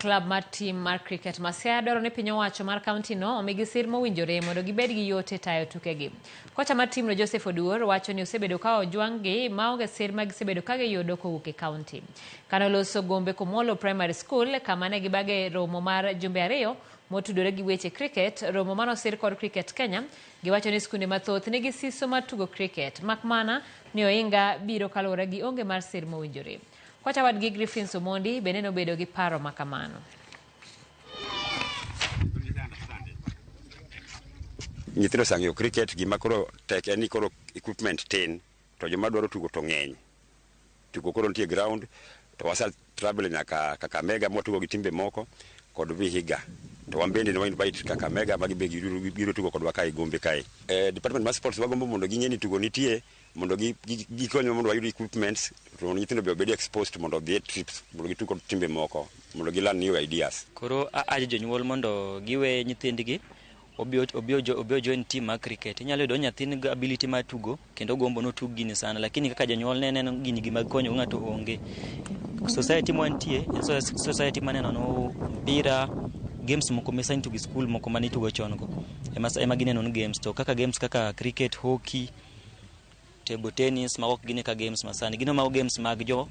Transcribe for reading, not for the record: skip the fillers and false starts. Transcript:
klab mar tim mar cricket ma Siaya dwaro ni piny owacho mar kaunti no omigi sir mowinjore mondo gibed gi yote tayo tukegi. Kocha mar tim no Joseph Oduor wacho ni osebedo ka ojwang'gi maonge sir ma gisebedo ka giyudo kowuok e kaunti. Kanoloso Gombe Komolo Primary School kama ne gibage romo mar jumbe ariyo motudore gi weche cricket, romo manosir kod Cricket Kenya, giwacho ni skunde mathoth nigi siso mar tugo cricket, makmana ni oinga biro kaluwore gi onge mar sir mowinjore. Kocha wadgi Griffin Somondi bende nobedo gi paro makamano. Nyithindo sang'eyo cricket gima koro tek en ni koro equipment tin to joma dwaro tugo to ng'eny. Tugo koro nitie ground to wasal travel nyaka Kakamega motugo gi timbe moko kod Vihiga. To wambende ne invite Kakamega magi biro tugo kodwa kai Gombe kai. Department mar sports wagombo mondo ging'e ni tugo nitie mondo gikonyo mondo wayud equipments to nyithindo be obed exposed mondo be trips mondo gitugo timbe moko mondo gilan new ideas. Koro aje jonyuol mondo giwe nyithindgi obio join team mar cricket. Inyalo yudo nyathini ability mar tugo kendo gombo no tug gini sana, lakini kaka jonyuol neno gini gima konyo ng'ato onge. Society mantie society maneno no mpira games moko mesani tugo school moko mani tugo chongo ema gineno no games to kaka games kaka cricket, hockey, table tennis ma ok gine ka games masani gino ma games mag jo